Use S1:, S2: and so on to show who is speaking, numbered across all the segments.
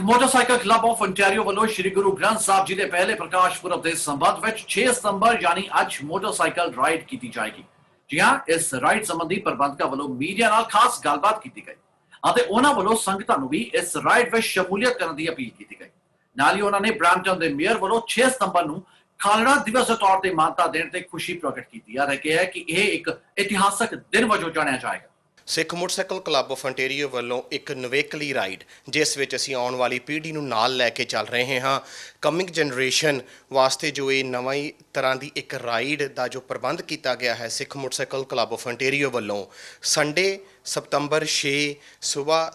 S1: Motorcycle club of Ontario ਵੱਲੋਂ श्री गुरु ग्रंथ साहब जी के पहले प्रकाश पुरब के संबंध में 6 सितंबर यानी अज मोटरसाइकिल राइड की जाएगी। जी हाँ, इस राइड संबंधी प्रबंधकों ਵੱਲੋਂ मीडिया ਨਾਲ खास गलबात की गई ਅਤੇ ਉਹਨਾਂ ਵੱਲੋਂ ਸੰਗਤਾਂ ਨੂੰ ਵੀ ਇਸ ਰਾਈਡ ਵਿੱਚ ਸ਼ਮੂਲੀਅਤ ਕਰਨ ਦੀ ਅਪੀਲ ਕੀਤੀ ਗਈ। ਨਾਲ ਹੀ ਉਹਨਾਂ ਨੇ ਬ੍ਰੈਂਪਟਨ ਦੇ ਮੇਅਰ ਵੱਲੋਂ 6 ਸਤੰਬਰ ਨੂੰ ਖਾਲੜਾ ਦਿਵਸ ਦੇ ਤੌਰ ਤੇ ਮਾਨਤਾ ਦੇਣ ਤੇ ਖੁਸ਼ੀ ਪ੍ਰਗਟ ਕੀਤੀ ਹੈ ਕਿ ਇਹ ਇੱਕ ਇਤਿਹਾਸਕ ਦਿਨ ਵਜੋਂ ਜਾਣਿਆ ਜਾਏਗਾ।
S2: ਸਿੱਖ ਮੋਟਰਸਾਈਕਲ ਕਲੱਬ ਆਫ ontario ਵੱਲੋਂ ਇੱਕ ਨਿਵੇਕਲੀ ਰਾਈਡ ਜਿਸ ਵਿੱਚ ਅਸੀਂ ਆਉਣ ਵਾਲੀ ਪੀੜ੍ਹੀ ਨੂੰ ਨਾਲ ਲੈ ਕੇ ਚੱਲ ਰਹੇ ਹਾਂ। ਕਮਿੰਗ ਜਨਰੇਸ਼ਨ ਵਾਸਤੇ ਜੋ ਇਹ ਨਵੀਂ ਤਰ੍ਹਾਂ ਦੀ ਇੱਕ ਰਾਈਡ ਦਾ ਜੋ ਪ੍ਰਬੰਧ ਕੀਤਾ ਗਿਆ ਹੈ ਸਿੱਖ ਮੋਟਰਸਾਈਕਲ ਕਲੱਬ ਆਫ ontario ਵੱਲੋਂ ਸੰਡੇ ਸਤੰਬਰ 6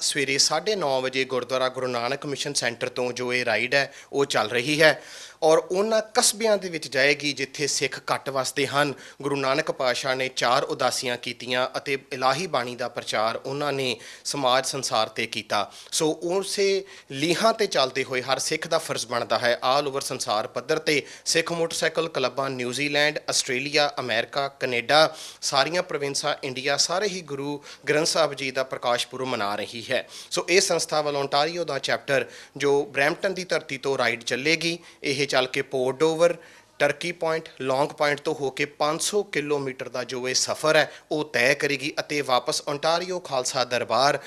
S2: ਸਵੇਰੇ 9:30 ਵਜੇ ਗੁਰਦੁਆਰਾ ਗੁਰੂ ਨਾਨਕ ਮਿਸ਼ਨ ਸੈਂਟਰ ਤੋਂ ਜੋ ਇਹ ਰਾਈਡ ਹੈ ਉਹ ਚੱਲ ਰਹੀ ਹੈ ਔਰ ਉਹਨਾਂ ਕਸਬਿਆਂ ਦੇ ਵਿੱਚ ਜਾਏਗੀ ਜਿੱਥੇ ਸਿੱਖ ਘੱਟ ਵਸਦੇ ਹਨ। ਗੁਰੂ ਨਾਨਕ ਪਾਤਸ਼ਾਹ ਨੇ 4 ਉਦਾਸੀਆਂ ਕੀਤੀਆਂ ਅਤੇ ਇਲਾਹੀ ਬਾਣੀ ਦਾ ਪ੍ਰਚਾਰ ਉਹਨਾਂ ਨੇ ਸਮਾਜ ਸੰਸਾਰ ਤੇ ਕੀਤਾ। ਸੋ ਉਸੇ ਲੀਹਾਂ ਤੇ ਚੱਲਦੇ ਹੋਏ ਹਰ ਸਿੱਖ ਦਾ ਫਰਜ਼ ਬਣਦਾ ਹੈ ਆਲ ਓਵਰ ਸੰਸਾਰ ਪੱਧਰ ਤੇ ਸਿੱਖ ਮੋਟਰਸਾਈਕਲ ਕਲੱਬਾਂ ਨਿਊਜ਼ੀਲੈਂਡ, ਆਸਟ੍ਰੇਲੀਆ, ਅਮਰੀਕਾ, ਕੈਨੇਡਾ, ਸਾਰੀਆਂ ਪ੍ਰੋਵਿੰਸਾਂ ਇੰਡੀਆ ਸਾਰੇ ਹੀ ਗੁਰੂ ਗ੍ਰੰਥ ਸਾਹਿਬ ਜੀ ਦਾ ਪ੍ਰਕਾਸ਼ ਪੁਰਬ ਮਨਾ ਰਹੀ ਹੈ। ਸੋ ਇਹ ਸੰਸਥਾ ਵੱਲੋਂ ontario ਦਾ ਚੈਪਟਰ ਜੋ ਬਰੈਂਪਟਨ ਦੀ ਧਰਤੀ ਤੋਂ ਰਾਈਡ ਚੱਲੇਗੀ। ਇਹ ਚੱਲ ਕੇ ਪੋਰਟ ਡੋਵਰ, ਟਰਕੀ ਪੁਆਇੰਟ, ਲੌਂਗ ਪੁਆਇੰਟ ਤੋਂ ਹੋ ਕੇ 500 ਕਿਲੋਮੀਟਰ ਦਾ ਜੋ ਇਹ ਸਫ਼ਰ ਹੈ ਉਹ ਤੈਅ ਕਰੇਗੀ ਅਤੇ ਵਾਪਸ ontario ਖਾਲਸਾ ਦਰਬਾਰ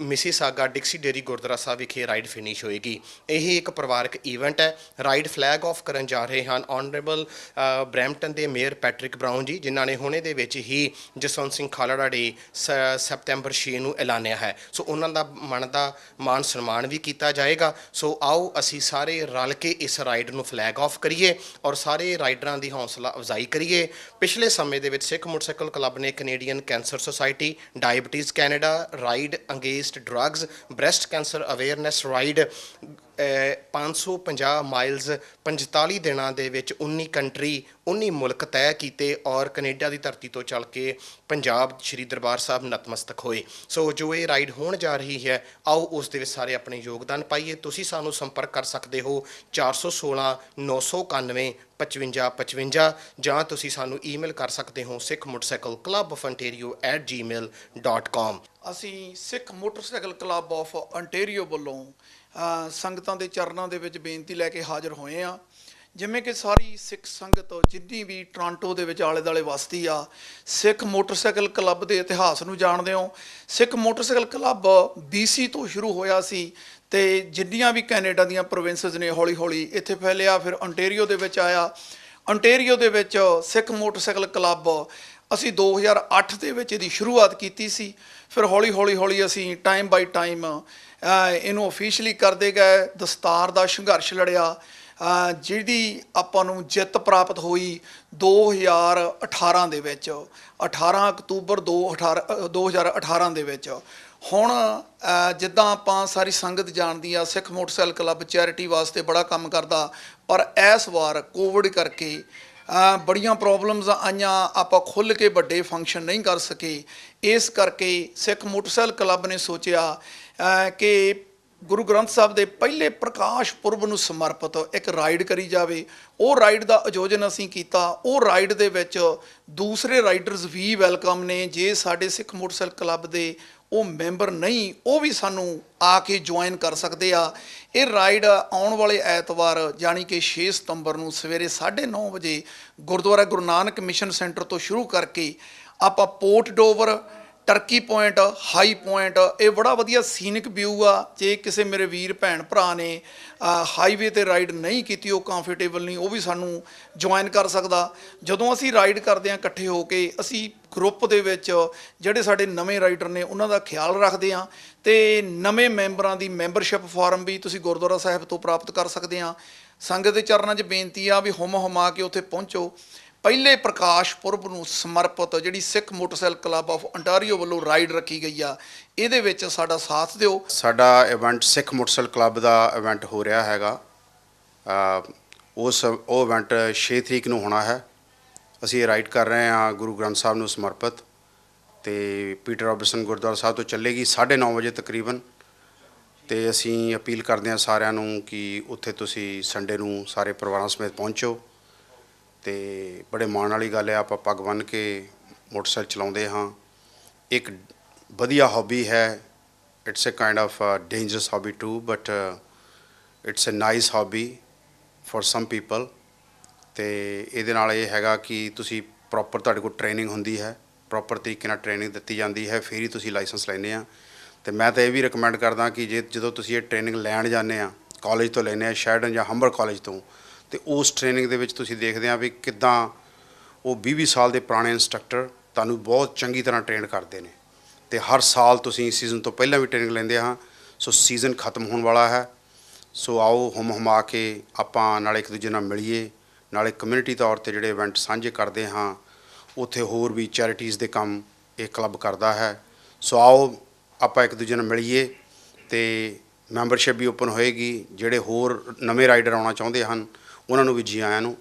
S2: ਮਿਸੀਸਾਗਾ ਡਿਕਸੀ ਡੇਰੀ ਗੁਰਦੁਆਰਾ ਸਾਹਿਬ ਵਿਖੇ ਰਾਈਡ ਫਿਨਿਸ਼ ਹੋਏਗੀ। ਇਹ ਇੱਕ ਪਰਿਵਾਰਕ ਈਵੈਂਟ ਹੈ। ਰਾਈਡ ਫਲੈਗ ਆਫ ਕਰਨ ਜਾ ਰਹੇ ਹਨ ਆਨਰੇਬਲ ਬਰੈਂਪਟਨ ਦੇ ਮੇਅਰ ਪੈਟਰਿਕ ਬਰਾਊਨ ਜੀ, ਜਿਨ੍ਹਾਂ ਨੇ ਹੁਣੇ ਦੇ ਵਿੱਚ ਹੀ ਜਸਵੰਤ ਸਿੰਘ ਖਾਲੜਾ ਡੇ ਸਤੰਬਰ 6 ਨੂੰ ਐਲਾਨਿਆ ਹੈ। ਸੋ ਉਹਨਾਂ ਦਾ ਮਨ ਦਾ ਮਾਨ ਸਨਮਾਨ ਵੀ ਕੀਤਾ ਜਾਏਗਾ। ਸੋ ਆਓ ਅਸੀਂ ਸਾਰੇ ਰਲ ਕੇ ਇਸ ਰਾਈਡ ਨੂੰ ਫਲੈਗ ਆਫ ਕਰੀਏ ਔਰ ਸਾਰੇ ਰਾਈਡਰਾਂ ਦੀ ਹੌਸਲਾ ਅਫਜ਼ਾਈ ਕਰੀਏ। ਪਿਛਲੇ ਸਮੇਂ ਦੇ ਵਿੱਚ ਸਿੱਖ ਮੋਟਰਸਾਈਕਲ ਕਲੱਬ ਨੇ Canadian cancer society, diabetes Canada, ride engaged drugs, breast cancer awareness ride 550 miles 45 ਦਿਨਾਂ ਦੇ ਵਿੱਚ 19 ਕੰਟਰੀ 19 ਮੁਲਕ ਤੈਅ ਕੀਤੇ ਔਰ ਕੈਨੇਡਾ ਦੀ ਧਰਤੀ ਤੋਂ ਚੱਲ ਕੇ ਪੰਜਾਬ ਸ਼੍ਰੀ ਦਰਬਾਰ ਸਾਹਿਬ ਨਤਮਸਤਕ ਹੋਏ। ਸੋ ਜੋ ਇਹ ਰਾਈਡ ਹੋਣ ਜਾ ਰਹੀ ਹੈ ਆਓ ਉਸ ਦੇ ਵਿੱਚ ਸਾਰੇ ਆਪਣੇ ਯੋਗਦਾਨ ਪਾਈਏ। ਤੁਸੀਂ ਸਾਨੂੰ ਸੰਪਰਕ ਕਰ ਸਕਦੇ ਹੋ 416 991 55 55 ਜਾਂ ਤੁਸੀਂ ਸਾਨੂੰ ਈਮੇਲ ਕਰ ਸਕਦੇ ਹੋ ਸਿੱਖ ਮੋਟਰਸਾਈਕਲ ਕਲੱਬ ਆਫ ontario@gmail.com।
S3: ਅਸੀਂ ਸਿੱਖ ਮੋਟਰਸਾਈਕਲ ਕਲੱਬ ਆਫ ontario ਵੱਲੋਂ ਸੰਗਤਾਂ ਦੇ ਚਰਨਾਂ ਦੇ ਵਿੱਚ ਬੇਨਤੀ ਲੈ ਕੇ ਹਾਜ਼ਰ ਹੋਏ ਆ। ਜਿਵੇਂ ਕਿ ਸਾਰੀ ਸਿੱਖ ਸੰਗਤ ਜਿੰਨੀ ਵੀ ਟੋਰਾਂਟੋ ਦੇ ਵਿੱਚ ਆਲੇ ਦੁਆਲੇ ਵਸਦੀ ਆ ਸਿੱਖ ਮੋਟਰਸਾਈਕਲ ਕਲੱਬ ਦੇ ਇਤਿਹਾਸ ਨੂੰ ਜਾਣਦੇ ਹੋ। ਸਿੱਖ ਮੋਟਰਸਾਈਕਲ ਕਲੱਬ BC ਤੋਂ ਸ਼ੁਰੂ ਹੋਇਆ ਸੀ ਤੇ ਜਿੰਨੀਆਂ ਵੀ ਕੈਨੇਡਾ ਦੀਆਂ ਪ੍ਰੋਵਿੰਸਸ ਨੇ ਹੌਲੀ ਹੌਲੀ ਇੱਥੇ ਫੈਲਿਆ, ਫਿਰ ontario ਦੇ ਵਿੱਚ ਆਇਆ। ontario ਦੇ ਵਿੱਚ ਸਿੱਖ ਮੋਟਰਸਾਈਕਲ ਕਲੱਬ ਅਸੀਂ 2008 ਦੇ ਵਿੱਚ ਇਹਦੀ ਸ਼ੁਰੂਆਤ ਕੀਤੀ ਸੀ। ਫਿਰ ਹੌਲੀ ਹੌਲੀ ਅਸੀਂ ਟਾਈਮ ਬਾਈ ਟਾਈਮ ਇਹਨੂੰ ਅਫੀਸ਼ੀਅਲੀ ਕਰਦੇ ਗਏ, ਦਸਤਾਰ ਦਾ ਸੰਘਰਸ਼ ਲੜਿਆ ਜਿਹਦੀ ਆਪਾਂ ਨੂੰ ਜਿੱਤ ਪ੍ਰਾਪਤ ਹੋਈ 2018 ਦੇ ਵਿੱਚ, 18 ਅਕਤੂਬਰ 2018 ਦੇ ਵਿੱਚ। ਹੁਣ ਜਿੱਦਾਂ ਆਪਾਂ ਸਾਰੀ ਸੰਗਤ ਜਾਣਦੀ ਆ ਸਿੱਖ ਮੋਟਰਸਾਈਕਲ ਕਲੱਬ ਚੈਰਿਟੀ ਵਾਸਤੇ ਬੜਾ ਕੰਮ ਕਰਦਾ, ਪਰ ਇਸ ਵਾਰ ਕੋਵਿਡ ਕਰਕੇ ਬੜੀਆਂ ਪ੍ਰੋਬਲਮਸ ਆਈਆਂ, ਆਪਾਂ ਖੁੱਲ੍ਹ ਕੇ ਵੱਡੇ ਫੰਕਸ਼ਨ ਨਹੀਂ ਕਰ ਸਕੇ। ਇਸ ਕਰਕੇ ਸਿੱਖ ਮੋਟਰਸਾਈਕਲ ਕਲੱਬ ਨੇ ਸੋਚਿਆ ਕਿ ਗੁਰੂ ਗ੍ਰੰਥ ਸਾਹਿਬ ਦੇ ਪਹਿਲੇ ਪ੍ਰਕਾਸ਼ ਪੁਰਬ ਨੂੰ ਸਮਰਪਿਤ ਇੱਕ ਰਾਈਡ ਕਰੀ ਜਾਵੇ। ਉਹ ਰਾਈਡ ਦਾ ਆਯੋਜਨ ਅਸੀਂ ਕੀਤਾ। ਉਹ ਰਾਈਡ ਦੇ ਵਿੱਚ ਦੂਸਰੇ ਰਾਈਡਰਸ ਵੀ ਵੈਲਕਮ ਨੇ। ਜੇ ਸਾਡੇ ਸਿੱਖ ਮੋਟਰਸਾਈਕਲ ਕਲੱਬ ਦੇ ਉਹ ਮੈਂਬਰ ਨਹੀਂ ਉਹ ਵੀ ਸਾਨੂੰ ਆ ਕੇ ਜੁਆਇਨ ਕਰ ਸਕਦੇ ਆ। ਇਹ ਰਾਈਡ ਆਉਣ ਵਾਲੇ ਐਤਵਾਰ ਯਾਨੀ ਕਿ 6 ਸਤੰਬਰ ਨੂੰ ਸਵੇਰੇ 9:30 ਵਜੇ ਗੁਰਦੁਆਰਾ ਗੁਰੂ ਨਾਨਕ ਮਿਸ਼ਨ ਸੈਂਟਰ ਤੋਂ ਸ਼ੁਰੂ ਕਰਕੇ ਆਪਾਂ Port Dover, Turkey Point, High Point, ਇਹ ਬੜਾ ਵਧੀਆ ਸੀਨਿਕ ਵਿਊ ਆ। ਜੇ ਕਿਸੇ ਮੇਰੇ ਵੀਰ ਭੈਣ ਭਰਾ ਨੇ ਹਾਈਵੇ 'ਤੇ ਰਾਈਡ ਨਹੀਂ ਕੀਤੀ, ਉਹ ਕੰਫਰਟੇਬਲ ਨਹੀਂ, ਉਹ ਵੀ ਸਾਨੂੰ ਜੁਆਇਨ ਕਰ ਸਕਦਾ। ਜਦੋਂ ਅਸੀਂ ਰਾਈਡ ਕਰਦੇ ਹਾਂ ਇਕੱਠੇ ਹੋ ਕੇ, ਅਸੀਂ ਗਰੁੱਪ ਦੇ ਵਿੱਚ ਜਿਹੜੇ ਸਾਡੇ ਨਵੇਂ ਰਾਈਡਰ ਨੇ ਉਹਨਾਂ ਦਾ ਖਿਆਲ ਰੱਖਦੇ ਹਾਂ ਅਤੇ ਨਵੇਂ ਮੈਂਬਰਾਂ ਦੀ ਮੈਂਬਰਸ਼ਿਪ ਫਾਰਮ ਵੀ ਤੁਸੀਂ ਗੁਰਦੁਆਰਾ ਸਾਹਿਬ ਤੋਂ ਪ੍ਰਾਪਤ ਕਰ ਸਕਦੇ ਹਾਂ। ਸੰਗਤ ਦੇ ਚਰਨਾਂ 'ਚ ਬੇਨਤੀ ਆ ਵੀ ਹੁਮਾ ਕੇ ਉੱਥੇ ਪਹੁੰਚੋ। ਪਹਿਲੇ ਪ੍ਰਕਾਸ਼ ਪੁਰਬ ਨੂੰ ਸਮਰਪਿਤ ਜਿਹੜੀ ਸਿੱਖ ਮੋਟਰਸਾਈਕਲ ਕਲੱਬ ਆਫ ontario ਵੱਲੋਂ ਰਾਈਡ ਰੱਖੀ ਗਈ ਆ, ਇਹਦੇ ਵਿੱਚ ਸਾਡਾ ਸਾਥ ਦਿਓ।
S4: ਸਾਡਾ ਇਵੈਂਟ ਸਿੱਖ ਮੋਟਰਸਾਈਕਲ ਕਲੱਬ ਦਾ ਇਵੈਂਟ ਹੋ ਰਿਹਾ ਹੈਗਾ। ਉਹ ਇਵੈਂਟ 6 ਤਰੀਕ ਨੂੰ ਹੋਣਾ ਹੈ। ਅਸੀਂ ਰਾਈਡ ਕਰ ਰਹੇ ਹਾਂ ਗੁਰੂ ਗ੍ਰੰਥ ਸਾਹਿਬ ਨੂੰ ਸਮਰਪਿਤ ਅਤੇ ਪੀਟਰ ਰੋਬਰਟਸਨ ਗੁਰਦੁਆਰਾ ਸਾਹਿਬ ਤੋਂ ਚੱਲੇਗੀ 9:30 ਵਜੇ ਤਕਰੀਬਨ। ਅਤੇ ਅਸੀਂ ਅਪੀਲ ਕਰਦੇ ਹਾਂ ਸਾਰਿਆਂ ਨੂੰ ਕਿ ਉੱਥੇ ਤੁਸੀਂ ਸੰਡੇ ਨੂੰ ਸਾਰੇ ਪਰਿਵਾਰਾਂ ਸਮੇਤ ਪਹੁੰਚੋ। ਅਤੇ ਬੜੇ ਮਾਣ ਵਾਲੀ ਗੱਲ ਹੈ ਆਪਾਂ ਪੱਗ ਬੰਨ੍ਹ ਕੇ ਮੋਟਰਸਾਈਕਲ ਚਲਾਉਂਦੇ ਹਾਂ। ਇੱਕ ਵਧੀਆ ਹੌਬੀ ਹੈ। It's a kind of dangerous hobby too, but it's a nice hobby for some people ਤੇ ਇਹਦੇ ਨਾਲ ਇਹ ਹੈਗਾ ਕਿ ਤੁਸੀਂ ਪ੍ਰੋਪਰ ਤੁਹਾਡੇ ਕੋਲ ਟ੍ਰੇਨਿੰਗ ਹੁੰਦੀ ਹੈ, ਪ੍ਰੋਪਰ ਤਰੀਕੇ ਨਾਲ ਟ੍ਰੇਨਿੰਗ ਦਿੱਤੀ ਜਾਂਦੀ ਹੈ, ਫਿਰ ਹੀ ਤੁਸੀਂ ਲਾਇਸੈਂਸ ਲੈਂਦੇ ਆ। ਤੇ ਮੈਂ ਤਾਂ ਇਹ ਵੀ ਰਿਕਮੈਂਡ ਕਰਦਾ ਕਿ ਜਦੋਂ ਤੁਸੀਂ ਇਹ ਟ੍ਰੇਨਿੰਗ ਲੈਣ ਜਾਂਦੇ ਆ, ਕਾਲਜ ਤੋਂ ਲੈਂਦੇ ਆ, ਸ਼ੈਰਡਨ ਜਾਂ ਹੰਬਰ ਕਾਲਜ ਤੋਂ, ਤੇ ਉਸ ਟ੍ਰੇਨਿੰਗ ਦੇ ਵਿੱਚ ਤੁਸੀਂ ਦੇਖਦੇ ਆ ਵੀ ਕਿੱਦਾਂ ਉਹ 20-20 ਸਾਲ ਦੇ ਪੁਰਾਣੇ ਇੰਸਟ੍ਰਕਟਰ ਤੁਹਾਨੂੰ ਬਹੁਤ ਚੰਗੀ ਤਰ੍ਹਾਂ ਟ੍ਰੇਨ ਕਰਦੇ ਨੇ। ਤੇ ਹਰ ਸਾਲ ਤੁਸੀਂ ਸੀਜ਼ਨ ਤੋਂ ਪਹਿਲਾਂ ਵੀ ਟ੍ਰੇਨਿੰਗ ਲੈਂਦੇ ਹਾਂ। ਸੋ ਸੀਜ਼ਨ ਖਤਮ ਹੋਣ ਵਾਲਾ ਹੈ, ਸੋ ਆਓ ਹੁਮ-ਹੁਮਾ ਕੇ ਆਪਾਂ ਨਾਲੇ ਇੱਕ ਦੂਜੇ ਨਾਲ ਮਿਲੀਏ, ਨਾਲੇ ਕਮਿਊਨਿਟੀ ਤੌਰ ਤੇ ਜਿਹੜੇ ਇਵੈਂਟ ਸਾਂਝੇ ਕਰਦੇ ਹਾਂ, ਉੱਥੇ ਹੋਰ ਵੀ ਚੈਰਿਟੀਜ਼ ਦੇ ਕੰਮ ਇਹ ਕਲੱਬ ਕਰਦਾ ਹੈ। ਸੋ ਆਓ ਆਪਾਂ ਇੱਕ ਦੂਜੇ ਨਾਲ ਮਿਲੀਏ ਤੇ ਮੈਂਬਰਸ਼ਿਪ ਵੀ ਓਪਨ ਹੋਏਗੀ। ਜਿਹੜੇ ਹੋਰ ਨਵੇਂ ਰਾਈਡਰ ਆਉਣਾ ਚਾਹੁੰਦੇ ਹਨ ਉਹਨਾਂ ਨੂੰ ਵੀ ਜੀ ਆਇਆਂ ਨੂੰ।